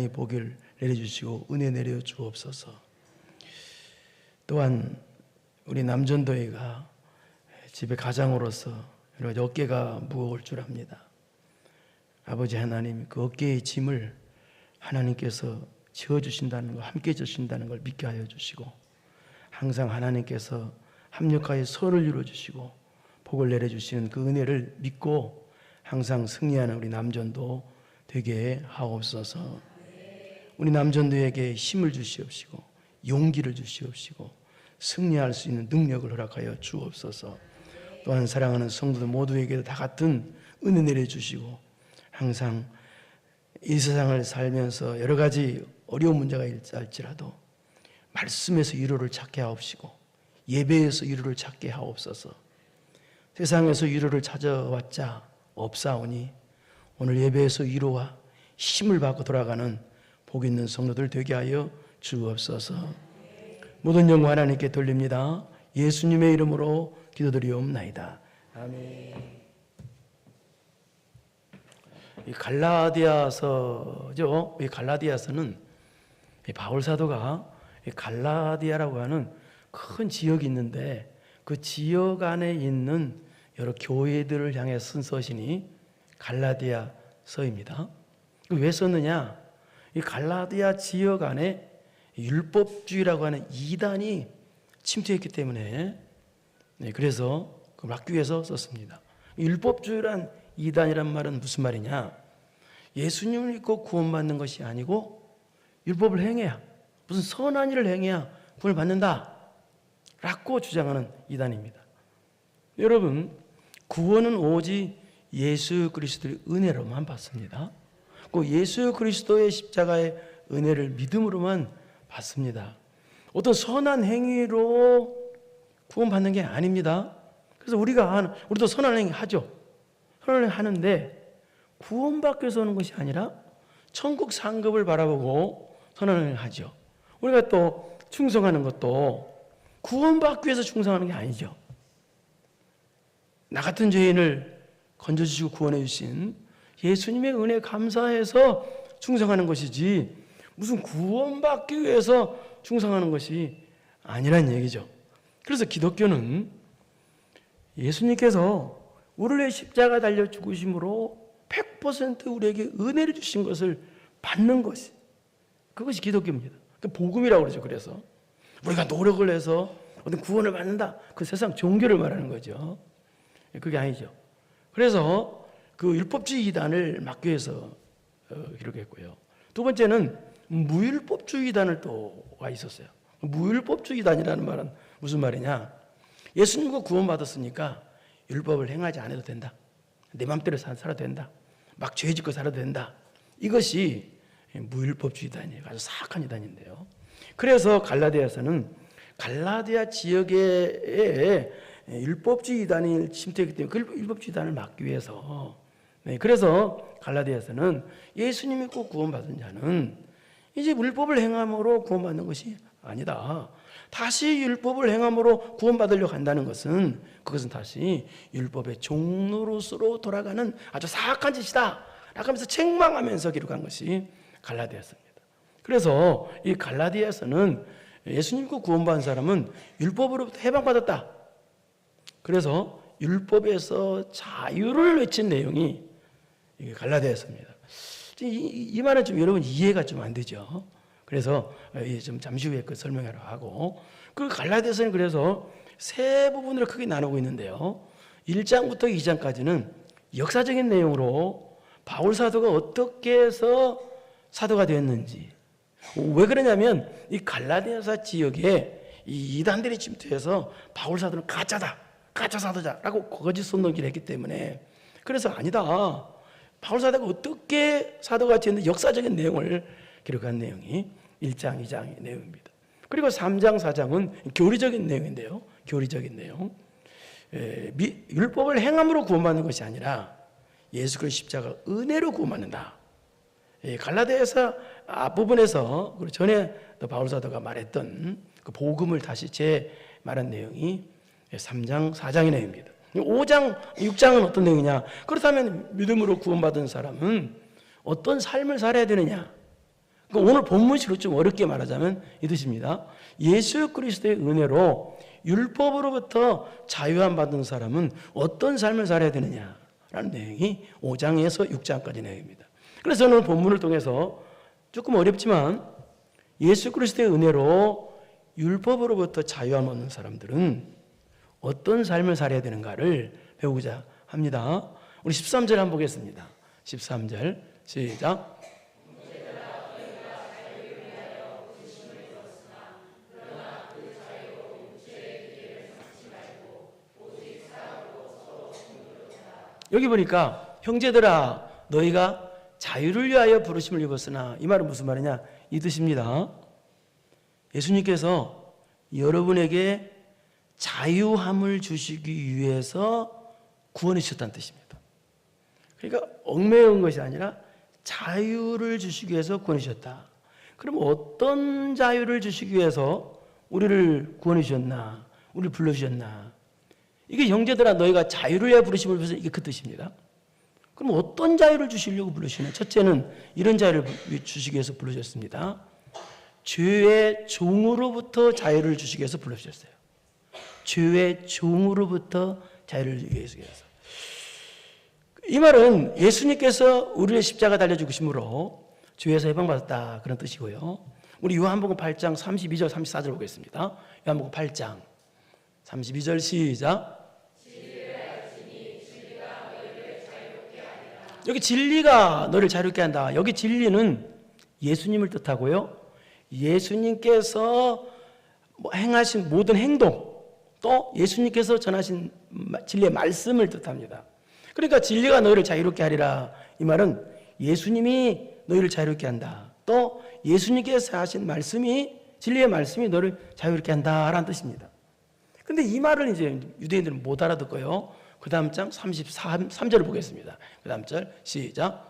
하나님의 복을 내려주시고 은혜 내려 주옵소서. 또한 우리 남전도회가 집의 가장으로서 여러 가지 어깨가 무거울 줄 압니다. 아버지 하나님, 그 어깨의 짐을 하나님께서 지어주신다는 걸, 함께 해주신다는 걸 믿게 하여 주시고, 항상 하나님께서 합력하여 선을 이루어주시고 복을 내려주시는 그 은혜를 믿고 항상 승리하는 우리 남전도 되게 하옵소서. 우리 남전도에게 힘을 주시옵시고 용기를 주시옵시고 승리할 수 있는 능력을 허락하여 주옵소서. 또한 사랑하는 성도들 모두에게도 다 같은 은혜 내려주시고, 항상 이 세상을 살면서 여러 가지 어려운 문제가 있을지라도 말씀에서 위로를 찾게 하옵시고 예배에서 위로를 찾게 하옵소서. 세상에서 위로를 찾아왔자 없사오니 오늘 예배에서 위로와 힘을 받고 돌아가는 복 있는 성도들 되게 하여 주옵소서. 모든 영광 하나님께 돌립니다. 예수님의 이름으로 기도드리옵나이다. 아멘. 이 갈라디아서죠. 이 갈라디아서는 바울 사도가 갈라디아라고 하는 큰 지역이 있는데 그 지역 안에 있는 여러 교회들을 향해 쓴 서신이 갈라디아서입니다. 왜 썼느냐? 이 갈라디아 지역 안에 율법주의라고 하는 이단이 침투했기 때문에, 그래서 그 막기 위해서 썼습니다. 율법주의란 이단이란 말은 무슨 말이냐? 예수님을 믿고 구원받는 것이 아니고 율법을 행해야, 무슨 선한 일을 행해야 구원을 받는다 라고 주장하는 이단입니다. 여러분, 구원은 오직 예수 그리스도의 은혜로만 받습니다. 그 예수 그리스도의 십자가의 은혜를 믿음으로만 받습니다. 어떤 선한 행위로 구원받는 게 아닙니다. 그래서 우리도 선한 행위 하죠. 선한 행위 하는데 구원받기 위해서 오는 것이 아니라 천국 상급을 바라보고 선한 행위를 하죠. 우리가 또 충성하는 것도 구원받기 위해서 충성하는 게 아니죠. 나 같은 죄인을 건져주시고 구원해 주신 예수님의 은혜에 감사해서 충성하는 것이지 무슨 구원받기 위해서 충성하는 것이 아니란 얘기죠. 그래서 기독교는 예수님께서 우리를 위해 십자가 달려 죽으심으로 100% 우리에게 은혜를 주신 것을 받는 것이, 그것이 기독교입니다. 복음이라고 그러죠. 그래서 우리가 노력을 해서 어떤 구원을 받는다, 그 세상 종교를 말하는 거죠. 그게 아니죠. 그래서 그 율법주의 이단을 막기 위해서 기록했고요. 두 번째는 무율법주의 이단을 또가 있었어요. 무율법주의 이단이라는 말은 무슨 말이냐? 예수님과 구원받았으니까 율법을 행하지 않아도 된다. 내 맘대로 살아도 된다. 막 죄 짓고 살아도 된다. 이것이 무율법주의 이단이에요. 아주 사악한 이단인데요. 그래서 갈라디아에서는 갈라디아 지역에 율법주의 이단이 침투했기 때문에 그 율법주의 이단을 막기 위해서, 그래서 갈라디아에서는 예수님 믿고 구원받은 자는 이제 율법을 행함으로 구원받는 것이 아니다. 다시 율법을 행함으로 구원받으려고 한다는 것은, 그것은 다시 율법의 종로로서로 돌아가는 아주 사악한 짓이다 라고 하면서 책망하면서 기록한 것이 갈라디아서입니다. 그래서 이 갈라디아서는 예수님 믿고 구원받은 사람은 율법으로부터 해방받았다. 그래서 율법에서 자유를 외친 내용이 갈라디아서입니다. 이 말은 좀 여러분 이해가 좀 안 되죠. 그래서 좀 잠시 후에 그 설명하러 하고, 그 갈라디아서는 그래서 세 부분으로 크게 나누고 있는데요. 1장부터 2장까지는 역사적인 내용으로 바울 사도가 어떻게 해서 사도가 되었는지, 왜 그러냐면 이 갈라디아서 지역에 이 이단들이 침투해서 바울 사도는 가짜 사도자라고 거짓 선동기를 했기 때문에, 그래서 아니다, 바울 사도가 어떻게 사도가 되었는지 역사적인 내용을 기록한 내용이 1장, 2장의 내용입니다. 그리고 3장, 4장은 교리적인 내용인데요. 교리적인 내용. 율법을 행함으로 구원받는 것이 아니라 예수 그리스도 십자가 은혜로 구원받는다. 갈라디아서 앞부분에서, 그리고 전에 바울 사도가 말했던 그 복음을 다시 재말한 내용이 3장, 4장의 내용입니다. 5장, 6장은 어떤 내용이냐? 그렇다면 믿음으로 구원받은 사람은 어떤 삶을 살아야 되느냐? 그러니까 오늘 본문식으로 좀 어렵게 말하자면 이 뜻입니다. 예수 그리스도의 은혜로 율법으로부터 자유함 받은 사람은 어떤 삶을 살아야 되느냐라는 내용이 5장에서 6장까지 내용입니다. 그래서 저는 본문을 통해서 조금 어렵지만 예수 그리스도의 은혜로 율법으로부터 자유함 얻는 사람들은 어떤 삶을 살아야 되는가를 배우고자 합니다. 우리 13절 한번 보겠습니다. 13절 시작. 여기 보니까 형제들아 너희가 자유를 위하여 부르심을 입었으나, 이 말은 무슨 말이냐 이 뜻입니다. 예수님께서 여러분에게 자유함을 주시기 위해서 구원해 주셨다는 뜻입니다. 그러니까 얽매여온 것이 아니라 자유를 주시기 위해서 구원해 주셨다. 그럼 어떤 자유를 주시기 위해서 우리를 구원해 주셨나, 우리를 불러주셨나. 이게 형제들아 너희가 자유를 위하여 부르심을 입었으나, 이게 그 뜻입니다. 그럼 어떤 자유를 주시려고 부르시나? 첫째는 이런 자유를 주시기 위해서 불러주셨습니다. 죄의 종으로부터 자유를 주시기 위해서 불러주셨어요. 죄의 종으로부터 자유를 주기 위해서. 이 말은 예수님께서 우리의 십자가 달려 죽으심으로 죄에서 해방받았다, 그런 뜻이고요. 우리 요한복음 8장 32절 34절 보겠습니다. 요한복음 8장 32절 시작. 여기 진리가 너를 자유롭게 한다. 여기 진리는 예수님을 뜻하고요. 예수님께서 행하신 모든 행동, 또 예수님께서 전하신 진리의 말씀을 뜻합니다. 그러니까 진리가 너희를 자유롭게 하리라. 이 말은 예수님이 너희를 자유롭게 한다. 또 예수님께서 하신 말씀이, 진리의 말씀이 너를 자유롭게 한다라는 뜻입니다. 근데 이 말을 이제 유대인들은 못 알아듣고요. 그 다음 장 33절을 보겠습니다. 그 다음 절 시작.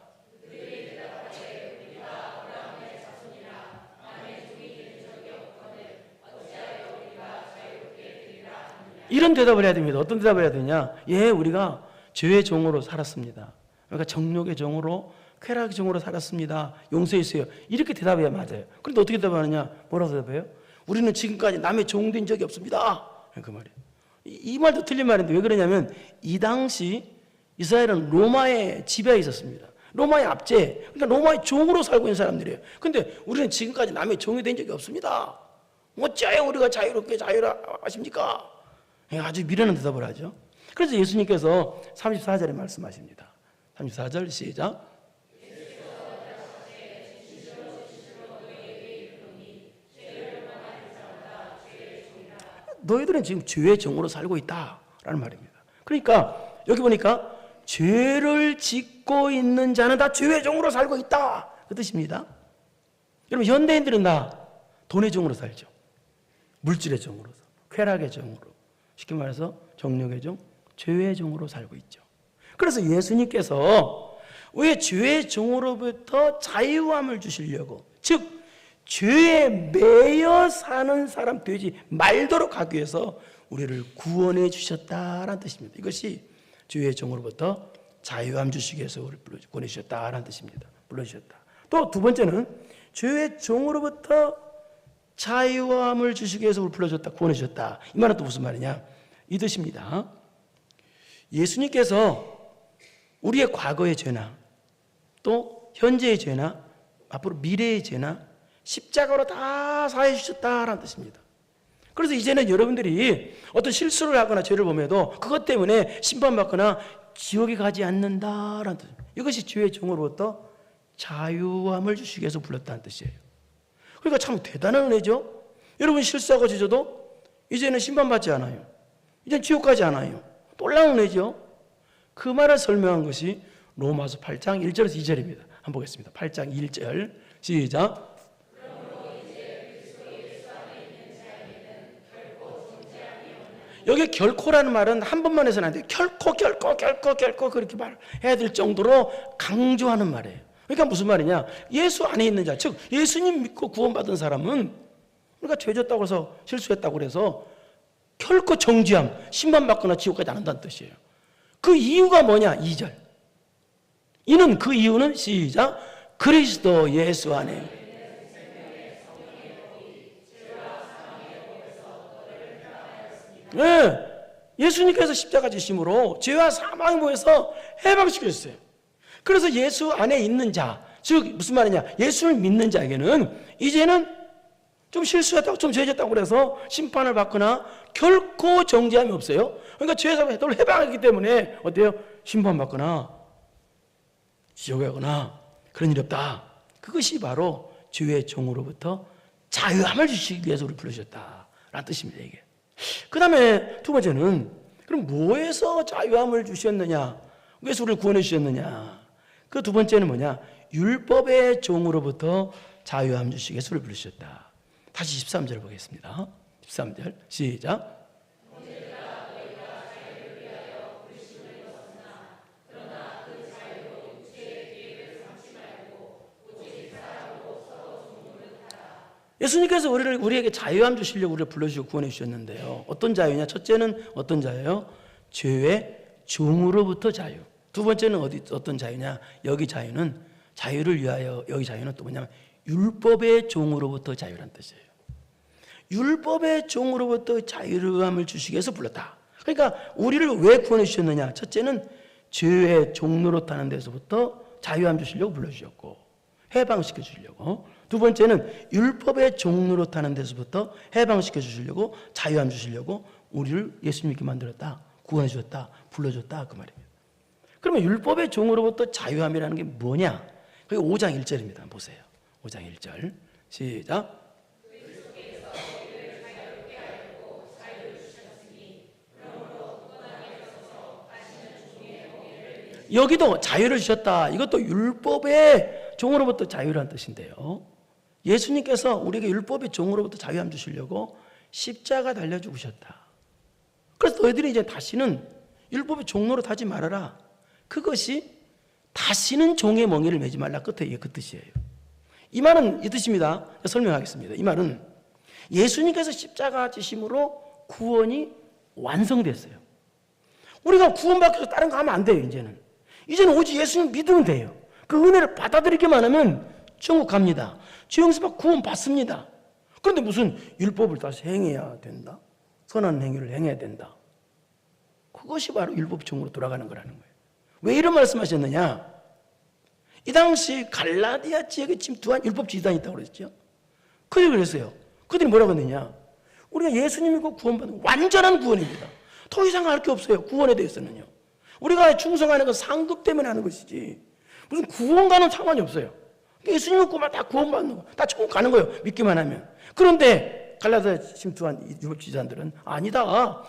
이런 대답을 해야 됩니다. 어떤 대답을 해야 되냐? 예, 우리가 죄의 종으로 살았습니다. 그러니까 정욕의 종으로, 쾌락의 종으로 살았습니다. 용서해 주세요. 이렇게 대답해야 맞아요. 그런데 어떻게 대답하느냐? 뭐라고 대답해요? 우리는 지금까지 남의 종 된 적이 없습니다. 그 말이에요. 이 말도 틀린 말인데 왜 그러냐면 이 당시 이스라엘은 로마의 지배에 있었습니다. 로마의 압제, 그러니까 로마의 종으로 살고 있는 사람들이에요. 근데 우리는 지금까지 남의 종이 된 적이 없습니다. 어찌하여 우리가 자유롭게 자유하십니까? 아주 미련한 대답을 하죠. 그래서 예수님께서 34절에 말씀하십니다. 34절 시작. 너희들은 지금 죄의 종으로 살고 있다라는 말입니다. 그러니까 여기 보니까 죄를 짓고 있는 자는 다 죄의 종으로 살고 있다, 그 뜻입니다. 여러분 현대인들은 다 돈의 종으로 살죠. 물질의 종으로, 쾌락의 종으로, 쉽게 말해서 정욕의 종, 죄의 종으로 살고 있죠. 그래서 예수님께서 왜 죄의 종으로부터 자유함을 주시려고, 즉 죄에 매여 사는 사람 되지 말도록 하기 위해서 우리를 구원해 주셨다라는 뜻입니다. 이것이 죄의 종으로부터 자유함 주시기 위해서 우리를 구원해 주셨다라는 뜻입니다. 불러주셨다. 또 두 번째는 죄의 종으로부터 자유함을 주시기 위해서 우리를 불러줬다, 구원해 주셨다. 이 말은 또 무슨 말이냐? 이 뜻입니다. 예수님께서 우리의 과거의 죄나 또 현재의 죄나 앞으로 미래의 죄나 십자가로 다 사해 주셨다라는 뜻입니다. 그래서 이제는 여러분들이 어떤 실수를 하거나 죄를 범해도 그것 때문에 심판받거나 지옥에 가지 않는다라는 뜻입니다. 이것이 죄의 종으로부터 자유함을 주시기 위해서 불렀다는 뜻이에요. 그러니까 참 대단한 은혜죠. 여러분 실수하고 지져도 이제는 심판받지 않아요. 이제는 지옥 가지 않아요. 놀라운 은혜죠. 그 말을 설명한 것이 로마서 8장 1절에서 2절입니다. 한번 보겠습니다. 8장 1절 시작. 여기 결코라는 말은 한 번만 해서는 안 돼요. 결코 그렇게 말해야 될 정도로 강조하는 말이에요. 그러니까 무슨 말이냐? 예수 안에 있는 자, 즉 예수님 믿고 구원받은 사람은 우리가 죄졌다고 해서 실수했다고 해서 결코 정죄함, 심판받거나 지옥까지 안 한다는 뜻이에요. 그 이유가 뭐냐? 2절. 그 이유는 시작. 그리스도 예수 안에. 네. 예수님께서 십자가 지심으로 죄와 사망에 모여서 해방시켜주셨어요. 그래서 예수 안에 있는 자, 즉 무슨 말이냐, 예수를 믿는 자에게는 이제는 좀 실수했다고 좀 죄졌다고 그래서 심판을 받거나 결코 정죄함이 없어요. 그러니까 죄에서 해방하기 때문에 어때요? 심판받거나 지옥에 가거나 그런 일이 없다. 그것이 바로 죄의 종으로부터 자유함을 주시기 위해서 우리 부르셨다라는 뜻입니다. 이게. 그 다음에 두 번째는 그럼 뭐에서 자유함을 주셨느냐, 왜서 우리를 구원해 주셨느냐. 그 두 번째는 뭐냐, 율법의 종으로부터 자유함 주시기 위해서 우리를 부르셨다. 다시 13절 보겠습니다. 13절 시작. 예수님께서 우리에게 자유함 주시려고 우리를 불러주시고 구원해 주셨는데요. 어떤 자유냐? 첫째는 어떤 자유요? 죄의 종으로부터 자유. 두 번째는 어떤 자유냐? 여기 자유는 자유를 위하여, 여기 자유는 또 뭐냐면 율법의 종으로부터 자유란 뜻이에요. 율법의 종으로부터 자유함을 주시기 위해서 불렀다. 그러니까 우리를 왜 구원해 주셨느냐? 첫째는 죄의 종로로 타는 데서부터 자유함 주시려고 불러주셨고 해방시켜 주시려고, 두 번째는 율법의 종로로 타는 데서부터 해방시켜 주시려고 자유함 주시려고 우리를 예수님 믿게 만들었다, 구원해 주셨다, 불러줬다, 그 말입니다. 그러면 율법의 종으로부터 자유함이라는 게 뭐냐? 그게 5장 1절입니다. 보세요. 5장 1절 시작. 여기도 자유를 주셨다. 이것도 율법의 종으로부터 자유라는 뜻인데요. 예수님께서 우리에게 율법의 종으로부터 자유함 주시려고 십자가 달려 죽으셨다. 그래서 너희들이 이제 다시는 율법의 종로로 타지 말아라. 그것이 다시는 종의 멍에를 매지 말라. 끝에 그 뜻이에요. 이 말은 이 뜻입니다. 설명하겠습니다. 이 말은 예수님께서 십자가 지심으로 구원이 완성됐어요. 우리가 구원받기 위해서 다른 거 하면 안 돼요. 이제는 오직 예수님 믿으면 돼요. 그 은혜를 받아들이기만 하면 천국 갑니다. 죄 용서받고 구원 받습니다. 그런데 무슨 율법을 다시 행해야 된다, 선한 행위를 행해야 된다, 그것이 바로 율법종으로 돌아가는 거라는 거예요. 왜 이런 말씀하셨느냐? 이 당시 갈라디아 지역에 침투한 율법 지단이 있다고 그랬죠. 그들이 그랬어요. 그들이 뭐라고 했느냐? 우리가 예수님 믿고 구원받는 완전한 구원입니다. 더 이상 할 게 없어요. 구원에 대해서는요. 우리가 충성하는 건 상급 때문에 하는 것이지 무슨 구원과는 상관이 없어요. 예수님 믿고만 다 구원받는 거, 다 천국 가는 거예요. 믿기만 하면. 그런데 갈라디아 침투한 율법 지단들은 아니다.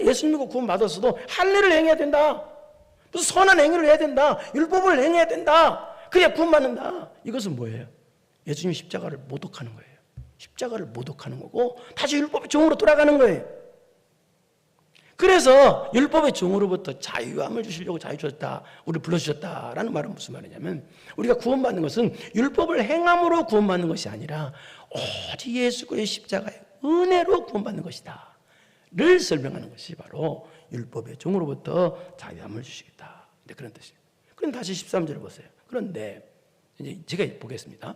예수님 믿고 구원받았어도 할례를 행해야 된다. 무슨 선한 행위를 해야 된다. 율법을 행해야 된다. 그래야 구원받는다. 이것은 뭐예요? 예수님 십자가를 모독하는 거예요. 십자가를 모독하는 거고 다시 율법의 종으로 돌아가는 거예요. 그래서 율법의 종으로부터 자유함을 주시려고 자유 주셨다, 우리를 불러주셨다라는 말은 무슨 말이냐면 우리가 구원받는 것은 율법을 행함으로 구원받는 것이 아니라 오직 예수 그리스도의 십자가의 은혜로 구원받는 것이다 를 설명하는 것이 바로 율법의 종으로부터 자유함을 주시겠다, 그런 뜻이에요. 그럼 다시 13절을 보세요. 그런데 이제 제가 보겠습니다.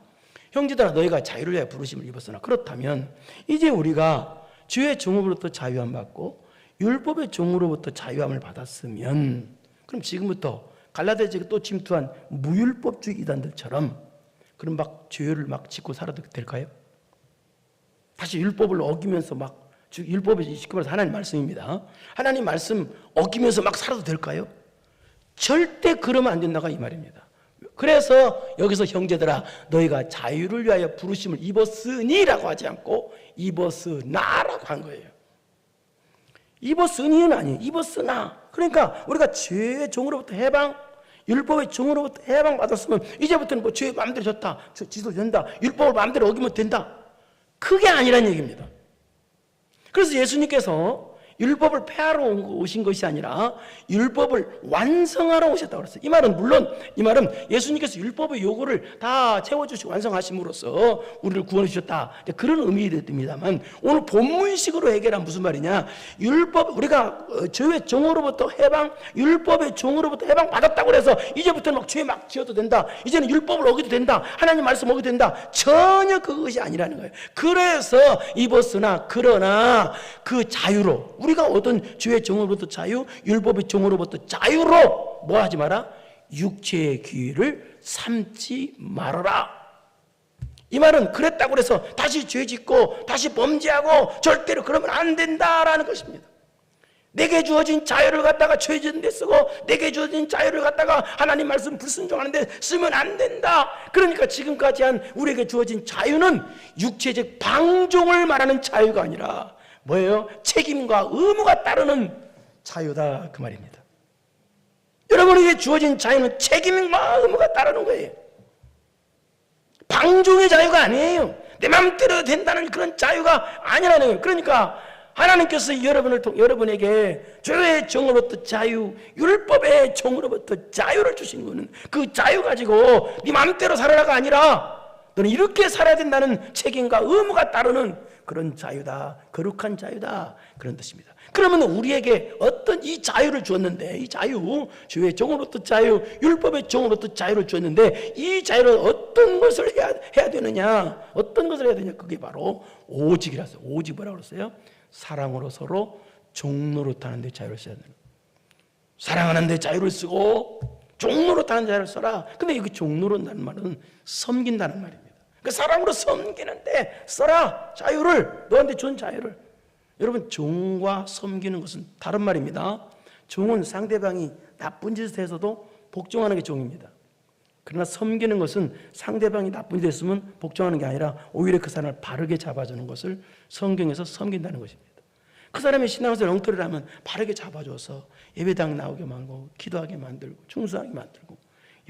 형제들아 너희가 자유를 위하여 부르심을 입었으나 그렇다면 이제 우리가 주의 종으로부터 자유함 받고 율법의 종으로부터 자유함을 받았으면 그럼 지금부터 갈라디아 지역에 또 침투한 무율법주의 이단들처럼 그럼 막 죄를 막 짓고 살아도 될까요? 다시 율법을 어기면서 막 율법이 쉽게 말해서 하나님 말씀입니다. 하나님 말씀 어기면서 막 살아도 될까요? 절대 그러면 안 된다가 이 말입니다. 그래서 여기서 형제들아 너희가 자유를 위하여 부르심을 입었으니라고 하지 않고 입었으나라고 한 거예요. 입었으니는 아니에요. 입었으나. 그러니까 우리가 죄의 종으로부터 해방, 율법의 종으로부터 해방 받았으면 이제부터는 뭐 죄 마음대로 졌다, 지도 된다, 율법을 마음대로 어기면 된다, 그게 아니란 얘기입니다. 그래서 예수님께서 율법을 폐하러 오신 것이 아니라 율법을 완성하러 오셨다고 그랬어요. 이 말은 물론 이 말은 예수님께서 율법의 요구를 다 채워주시고 완성하심으로써 우리를 구원해 주셨다, 그런 의미입니다만 오늘 본문식으로 해결한 무슨 말이냐, 율법 우리가 죄의 종으로부터 해방, 율법의 종으로부터 해방 받았다고 해서 이제부터는 막 죄 막 지어도 된다, 이제는 율법을 어기도 된다, 하나님 말씀 어기도 된다, 전혀 그것이 아니라는 거예요. 그래서 입었으나 그러나 그 자유로 우리 우리가 얻은 죄의 종으로부터 자유, 율법의 종으로부터 자유로 뭐 하지 마라? 육체의 기회를 삼지 말아라. 이 말은 그랬다고 해서 다시 죄 짓고 다시 범죄하고 절대로 그러면 안 된다라는 것입니다. 내게 주어진 자유를 갖다가 죄 짓는 데 쓰고 내게 주어진 자유를 갖다가 하나님 말씀 불순종하는 데 쓰면 안 된다. 그러니까 지금까지 한 우리에게 주어진 자유는 육체적 방종을 말하는 자유가 아니라 뭐예요? 책임과 의무가 따르는 자유다, 그 말입니다. 여러분에게 주어진 자유는 책임과 의무가 따르는 거예요. 방종의 자유가 아니에요. 내 마음대로 된다는 그런 자유가 아니라는 거예요. 그러니까 하나님께서 여러분에게 죄의 종으로부터 자유, 율법의 종으로부터 자유를 주신 거는 그 자유 가지고 네 마음대로 살아라가 아니라 너는 이렇게 살아야 된다는 책임과 의무가 따르는 그런 자유다, 거룩한 자유다, 그런 뜻입니다. 그러면 우리에게 어떤 이 자유를 주었는데, 이 자유, 죄의 종으로부터 자유, 율법의 종으로부터 자유를 주었는데 이 자유를 어떤 것을 해야 되느냐, 어떤 것을 해야 되냐, 그게 바로 오직이라서. 오직 뭐라고 그랬어요? 사랑으로 서로 종노릇하는 데 자유를 써야 되는, 사랑하는 데 자유를 쓰고 종노릇하는 자유를 써라. 근데 여기 종노릇하는 말은 섬긴다는 말입니다. 그 사랑으로 섬기는데 써라, 자유를, 너한테 준 자유를. 여러분, 종과 섬기는 것은 다른 말입니다. 종은 상대방이 나쁜 짓을 해서도 복종하는 게 종입니다. 그러나 섬기는 것은 상대방이 나쁜 짓을 했으면 복종하는 게 아니라 오히려 그 사람을 바르게 잡아주는 것을 성경에서 섬긴다는 것입니다. 그 사람의 신앙생활 엉터리를 하면 바르게 잡아줘서 예배당 나오게 만들고 기도하게 만들고 충성하게 만들고,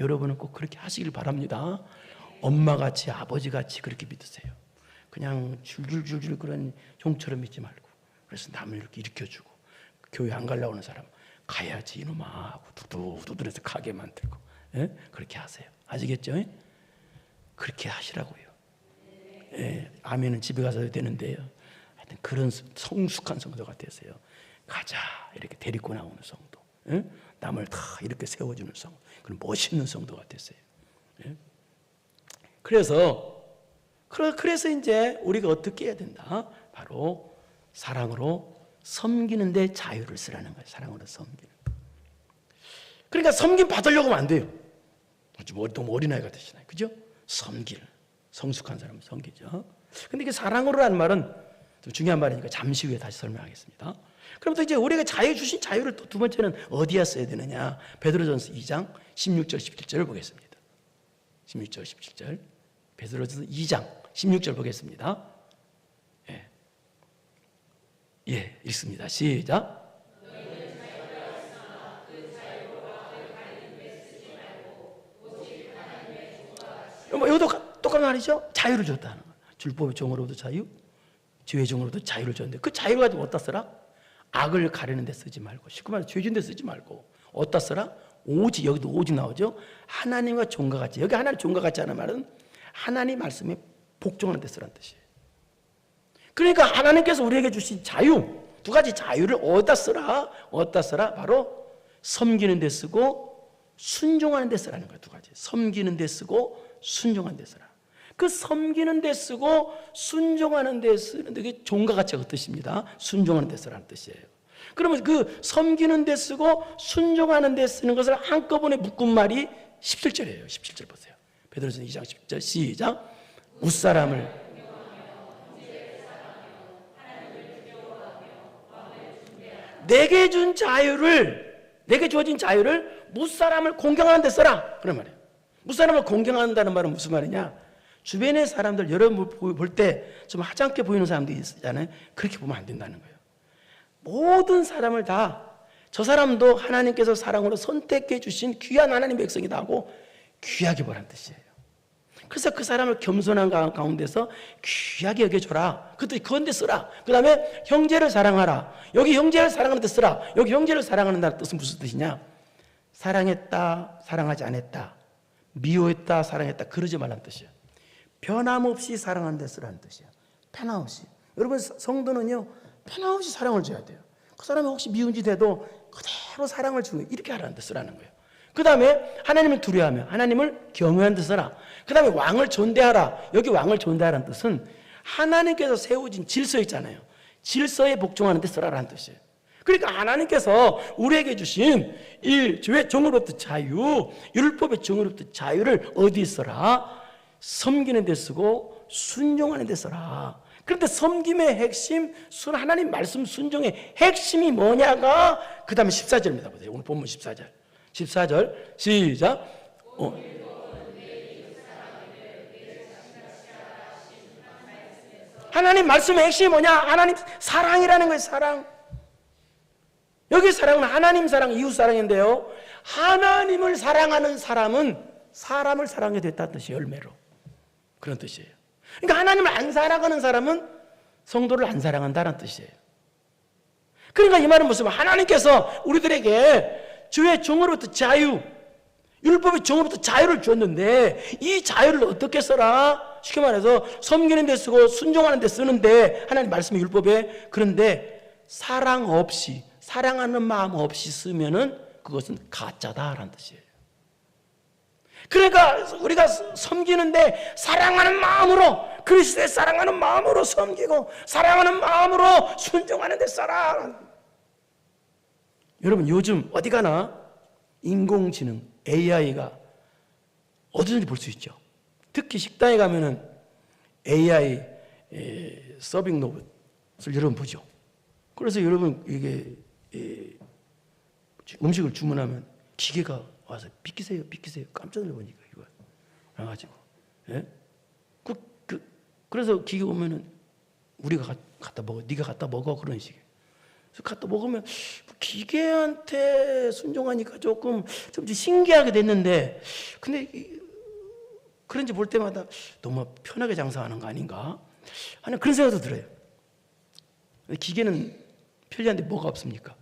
여러분은 꼭 그렇게 하시길 바랍니다. 엄마같이 아버지같이 그렇게 믿으세요. 그냥 줄줄줄줄 그런 종처럼 믿지 말고, 그래서 남을 이렇게 일으켜주고, 교회 안 가려고 하는 사람 가야지 이놈아 하고 두들두들해서 가게 만들고, 예? 그렇게 하세요. 아시겠죠? 예? 그렇게 하시라고요. 예, 아멘은 집에 가서 되는데요. 하여튼 그런 성숙한 성도가 되세요. 가자 이렇게 데리고 나오는 성도, 예? 남을 다 이렇게 세워주는 성도, 그런 멋있는 성도가 되세요. 예? 그래서 이제 우리가 어떻게 해야 된다? 바로 사랑으로 섬기는 데 자유를 쓰라는 거예요. 사랑으로 섬기는. 그러니까 섬김 받으려고 하면 안 돼요. 너무 어린아이 같으시나요? 그죠? 섬길. 성숙한 사람은 섬기죠. 근데 이게 사랑으로라는 말은 좀 중요한 말이니까 잠시 후에 다시 설명하겠습니다. 그럼 또 이제 우리가 자유 주신 자유를 또 두 번째는 어디에 써야 되느냐? 베드로전서 2장 16절 17절을 보겠습니다. 16절 17절. 베드로전서 2장 16절 보겠습니다. 예, 읽습니다. 시작. 이것도 똑같은 말이죠. 자유를 줬다는 거예요. 율법의 종으로부터 자유, 죄의 종으로부터 자유를 줬는데 그 자유를 가지고 어디다 써라? 악을 가리는 데 쓰지 말고, 쉽게 말해 죄 짓는 데 쓰지 말고 어디다 써라? 오직, 여기도 오직 나오죠. 하나님과 종과 같이. 여기 하나님 종과 같지 않은 말은 하나님 말씀에 복종하는 데 쓰라는 뜻이에요. 그러니까 하나님께서 우리에게 주신 자유, 두 가지 자유를 어디다 쓰라? 어디다 쓰라? 바로 섬기는 데 쓰고 순종하는 데 쓰라는 거예요. 두 가지. 섬기는 데 쓰고 순종하는 데 쓰라. 그 섬기는 데 쓰고 순종하는 데 쓰는 게 종과 같이 그 뜻입니다. 순종하는 데 쓰라는 뜻이에요. 그러면 그 섬기는 데 쓰고 순종하는 데 쓰는 것을 한꺼번에 묶은 말이 17절이에요. 17절 보세요. 베드로전서 2장 10절 시작. 웃사람을 내게 준 자유를, 내게 주어진 자유를 무사람을 공경하는 데 써라, 그런 말이에요. 무사람을 공경한다는 말은 무슨 말이냐? 주변의 사람들, 여러분 볼 때 좀 하찮게 보이는 사람들이 있잖아요. 그렇게 보면 안 된다는 거예요. 모든 사람을 다, 저 사람도 하나님께서 사랑으로 선택해 주신 귀한 하나님 백성이다 하고 귀하게 보라는 뜻이에요. 그래서 그 사람을 겸손한 가운데서 귀하게 여겨줘라. 그런데 쓰라. 그 다음에 형제를 사랑하라. 여기 형제를 사랑하는 데 쓰라. 여기 형제를 사랑하는 뜻은 무슨 뜻이냐? 사랑했다, 사랑하지 않았다, 미워했다, 사랑했다, 그러지 말라는 뜻이에요. 변함없이 사랑하는 데 쓰라는 뜻이에요. 변함없이. 여러분, 성도는요, 변함없이 사랑을 줘야 돼요. 그 사람이 혹시 미운 짓 해도 그대로 사랑을 주는, 이렇게 하라는 데 쓰라는 거예요. 그 다음에 하나님을 두려워하며 하나님을 경외하는 데 써라. 그 다음에 왕을 존대하라. 여기 왕을 존대하라는 뜻은 하나님께서 세우신 질서 있잖아요. 질서에 복종하는 데 써라라는 뜻이에요. 그러니까 하나님께서 우리에게 주신 이 죄의 종으로부터 자유, 율법의 종으로부터 자유를 어디 써라? 섬기는 데 쓰고 순종하는 데 써라. 그런데 섬김의 핵심, 하나님 말씀 순종의 핵심이 뭐냐가 그 다음에 14절입니다. 보세요. 오늘 본문 14절. 14절 시작. 하나님 말씀의 핵심이 뭐냐? 하나님 사랑이라는 거예요. 사랑. 여기 사랑은 하나님 사랑, 이웃 사랑인데요, 하나님을 사랑하는 사람은 사람을 사랑하게 됐다는 뜻이에요. 열매로. 그런 뜻이에요. 그러니까 하나님을 안 사랑하는 사람은 성도를 안 사랑한다는 뜻이에요. 그러니까 이 말은 무슨 말? 하나님께서 우리들에게 주의 종으로부터 자유, 율법의 종으로부터 자유를 주었는데 이 자유를 어떻게 써라? 쉽게 말해서 섬기는 데 쓰고 순종하는 데 쓰는데, 하나님 말씀의 율법에. 그런데 사랑 없이, 사랑하는 마음 없이 쓰면은 그것은 가짜다라는 뜻이에요. 그러니까 우리가 섬기는데 사랑하는 마음으로, 그리스도의 사랑하는 마음으로 섬기고 사랑하는 마음으로 순종하는 데 써라. 여러분 요즘 어디 가나 인공지능 AI가 어디든지 볼 수 있죠. 특히 식당에 가면은 AI 서빙 로봇을 여러분 보죠. 그래서 여러분 이게 음식을 주문하면 기계가 와서 비키세요 깜짝 놀라니까 이거 그래가지고, 예? 그래서 기계 오면은 우리가 갖다 먹어, 네가 갖다 먹어, 그런 식이에요. 그래서 갖다 먹으면 기계한테 순종하니까 좀 신기하게 됐는데, 근데 그런지 볼 때마다 너무 편하게 장사하는 거 아닌가 하는 그런 생각도 들어요. 기계는 편리한데 뭐가 없습니까?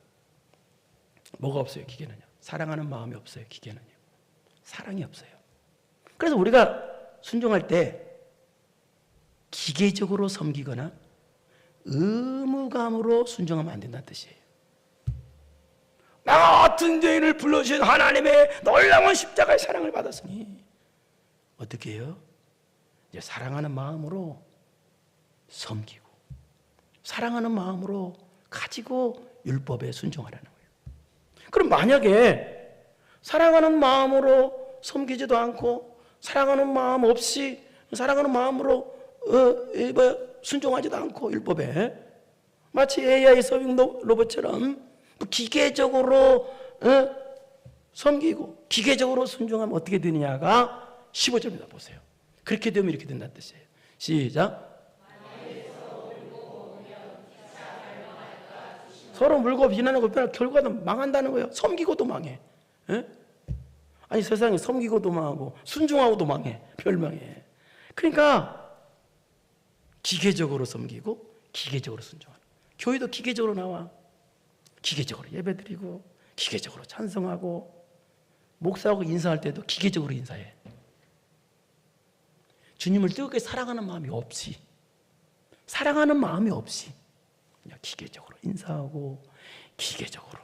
뭐가 없어요? 기계는요. 사랑하는 마음이 없어요. 기계는요. 사랑이 없어요. 그래서 우리가 순종할 때 기계적으로 섬기거나 의무감으로 순종하면 안 된다는 뜻이에요. 나 같은 죄인을 불러주신 하나님의 놀라운 십자가의 사랑을 받았으니 어떻게 해요? 이제 사랑하는 마음으로 섬기고 사랑하는 마음으로 가지고 율법에 순종하라는 거예요. 그럼 만약에 사랑하는 마음으로 섬기지도 않고 사랑하는 마음 없이 사랑하는 마음으로 순종하지도 않고 율법에, 마치 AI 서빙 로봇처럼 기계적으로 섬기고 기계적으로 순종하면 어떻게 되느냐가 15절입니다. 보세요. 그렇게 되면 이렇게 된다는 뜻이에요. 시작. 서로 물고 비난하고 결과는 망한다는 거예요. 섬기고도 망해. 에? 아니 세상에 섬기고도 망하고 순종하고도 망해. 멸망해. 그러니까 기계적으로 섬기고 기계적으로 순종하는. 교회도 기계적으로 나와. 기계적으로 예배드리고 기계적으로 찬성하고 목사하고 인사할 때도 기계적으로 인사해. 주님을 뜨겁게 사랑하는 마음이 없이, 사랑하는 마음이 없이 그냥 기계적으로 인사하고 기계적으로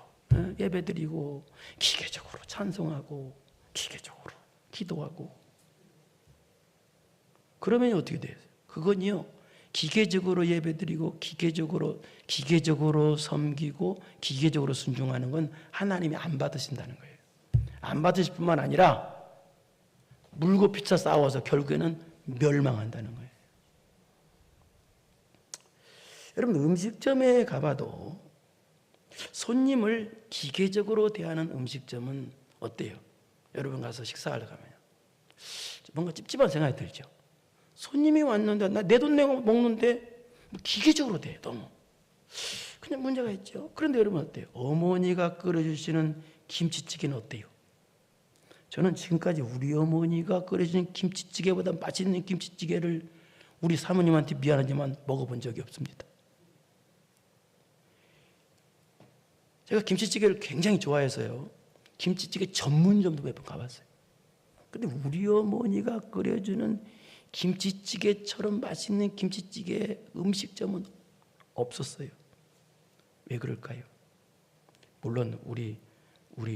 예배드리고 기계적으로 찬송하고 기계적으로 기도하고, 그러면 어떻게 돼요? 그건요, 기계적으로 예배드리고 기계적으로 섬기고 기계적으로 순종하는 건 하나님이 안 받으신다는 거예요. 안 받으실 뿐만 아니라 물고 피차 싸워서 결국에는 멸망한다는 거예요. 여러분 음식점에 가봐도 손님을 기계적으로 대하는 음식점은 어때요? 여러분 가서 식사하러 가면요, 뭔가 찝찝한 생각이 들죠. 손님이 왔는데 내 돈 내고 먹는데 기계적으로 돼. 너무 그냥 문제가 있죠. 그런데 여러분 어때요? 어머니가 끓여주시는 김치찌개는 어때요? 저는 지금까지 우리 어머니가 끓여주는 김치찌개보다 맛있는 김치찌개를 우리 사모님한테 미안하지만 먹어본 적이 없습니다. 제가 김치찌개를 굉장히 좋아해서요, 김치찌개 전문점도 몇 번 가봤어요. 근데 우리 어머니가 끓여주는 김치찌개처럼 맛있는 김치찌개 음식점은 없었어요. 왜 그럴까요? 물론 우리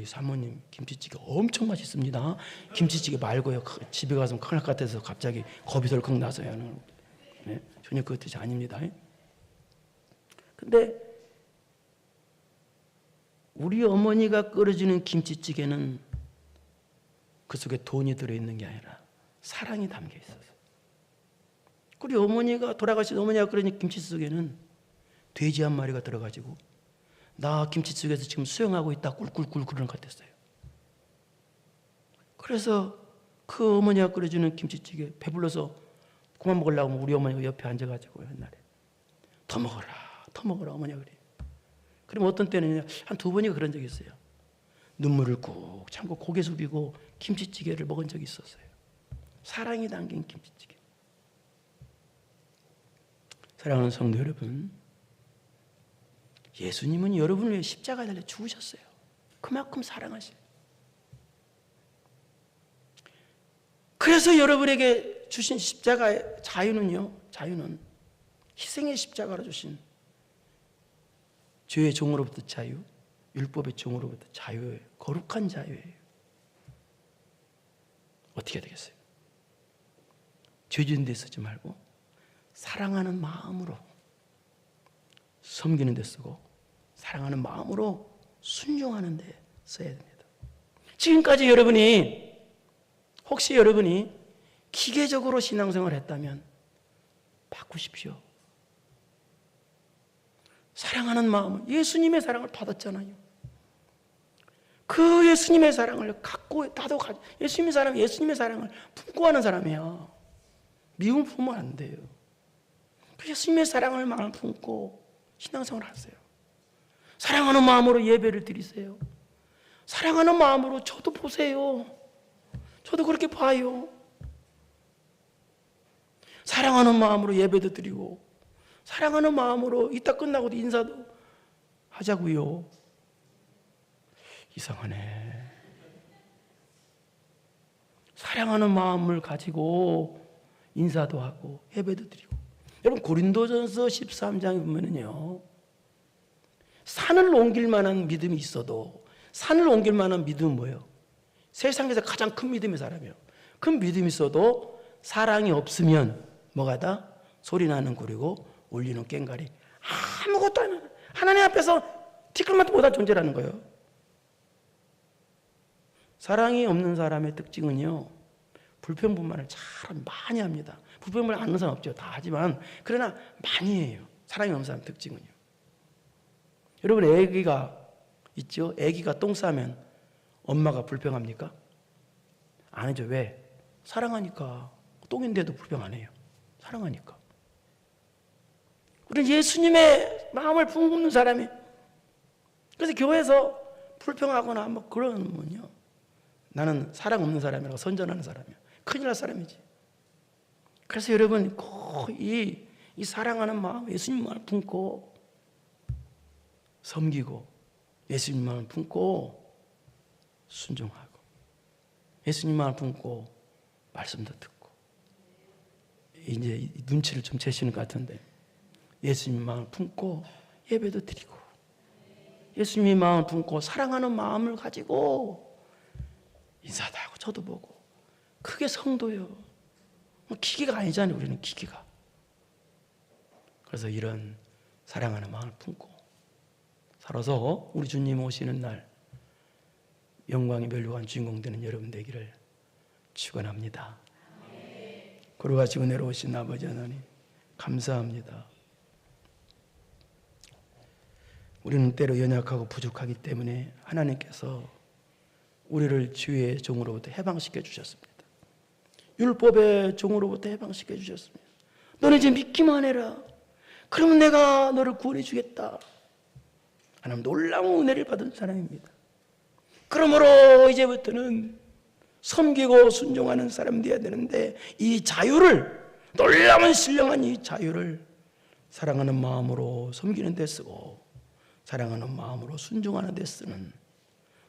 사모님 김치찌개 엄청 맛있습니다. 김치찌개 말고요, 집에 가서 큰일 날 것 같아서 갑자기 겁이 덜컥 나서요. 네? 전혀 그 뜻이 아닙니다. 근데 우리 어머니가 끓여주는 김치찌개는 그 속에 돈이 들어있는 게 아니라 사랑이 담겨 있어서, 우리 어머니가 돌아가신 어머니가 끓여준 김치 속에는 돼지 한 마리가 들어가지고 나 김치찌개에서 지금 수영하고 있다 꿀꿀꿀 그러는 것 같았어요. 그래서 그 어머니가 끓여주는 김치찌개 배불러서 그만 먹으려고 우리 어머니가 옆에 앉아가지고 옛날에 더 먹어라 어머니가 그래요. 그럼 어떤 때는 한 2번이가 그런 적이 있어요. 눈물을 꾹 참고 고개 숙이고 김치찌개를 먹은 적이 있었어요. 사랑이 담긴 김치찌개. 사랑하는 성도 여러분, 예수님은 여러분을 위해 십자가에 달려 죽으셨어요. 그만큼 사랑하셔요. 그래서 여러분에게 주신 십자가의 자유는 희생의 십자가로 주신 죄의 종으로부터 자유, 율법의 종으로부터 자유예요. 거룩한 자유예요. 어떻게 되겠어요? 죄진 데 쓰지 말고 사랑하는 마음으로 섬기는 데 쓰고 사랑하는 마음으로 순종하는 데 써야 됩니다. 지금까지 혹시 여러분이 기계적으로 신앙생활을 했다면 바꾸십시오. 사랑하는 마음을, 예수님의 사랑을 받았잖아요. 그 예수님의 사랑을 갖고 예수님의 사랑을 품고 하는 사람이야. 미움을 품으면 안 돼요. 그 예수님의 사랑을 마음을 품고 신앙생활을 하세요. 사랑하는 마음으로 예배를 드리세요. 사랑하는 마음으로 저도 보세요. 저도 그렇게 봐요. 사랑하는 마음으로 예배도 드리고 사랑하는 마음으로 이따 끝나고도 인사도 하자고요. 이상하네. 사랑하는 마음을 가지고 인사도 하고 예배도 드리고. 여러분 고린도전서 13장에 보면은요, 산을 옮길 만한 믿음이 있어도 산을 옮길 만한 믿음은 뭐예요? 세상에서 가장 큰 믿음의 사람이에요. 큰 믿음이 있어도 사랑이 없으면 뭐가다? 소리나는 구리고 울리는 꽹과리. 아무것도 안 해요. 하나님 앞에서 티끌만도 못한 존재라는 거예요. 사랑이 없는 사람의 특징은요, 불평불만을 참 많이 합니다. 불평불만 안 하는 사람 없죠. 다 하지만 그러나 많이 해요. 사랑이 없는 사람의 특징은요. 여러분 애기가 있죠? 애기가 똥 싸면 엄마가 불평합니까? 안 하죠. 왜? 사랑하니까. 똥인데도 불평 안 해요. 사랑하니까. 우리는 예수님의 마음을 품는 사람이. 그래서 교회에서 불평하거나 뭐 그러면요, 나는 사랑 없는 사람이라고 선전하는 사람이야. 큰일 날 사람이지. 그래서 여러분 꼭 이 사랑하는 마음, 예수님 마음을 품고 섬기고 예수님 마음을 품고 순종하고 예수님 마음을 품고 말씀도 듣고. 이제 눈치를 좀 채시는 것 같은데, 예수님 마음을 품고 예배도 드리고 예수님 마음을 품고 사랑하는 마음을 가지고 인사도 하고 저도 보고. 그게 성도예요. 기계가 아니잖아요. 우리는 기계가. 그래서 이런 사랑하는 마음을 품고 살아서 우리 주님 오시는 날 영광의 멸류관 주인공 되는 여러분 되기를 축원합니다. 걸어가시고 내려오신 아버지 하나님 감사합니다. 우리는 때로 연약하고 부족하기 때문에 하나님께서 우리를 주의 종으로부터 해방시켜 주셨습니다. 율법의 종으로부터 해방시켜 주셨습니다. 너는 이제 믿기만 해라. 그러면 내가 너를 구원해 주겠다. 하나님 놀라운 은혜를 받은 사람입니다. 그러므로 이제부터는 섬기고 순종하는 사람 되어야 되는데, 이 자유를, 놀라운 신령한 이 자유를 사랑하는 마음으로 섬기는 데 쓰고 사랑하는 마음으로 순종하는 데 쓰는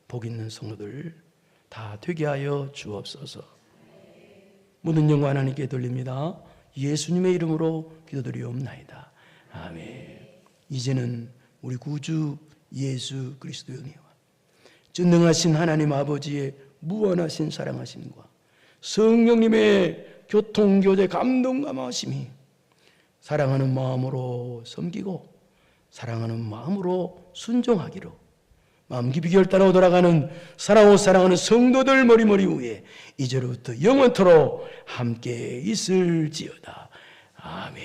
복 있는 성도들 다 되게 하여 주옵소서. 모든 영광 하나님께 돌립니다. 예수님의 이름으로 기도드리옵나이다. 아멘. 이제는 우리 구주 예수 그리스도의 은혜와 전능하신 하나님 아버지의 무한하신 사랑하심과 성령님의 교통교제 감동감하심이 사랑하는 마음으로 섬기고 사랑하는 마음으로 순종하기로 마음 깊이 결단하고 돌아가는 사랑하고 사랑하는 성도들 머리머리 위에 이제로부터 영원토록 함께 있을지어다. 아멘.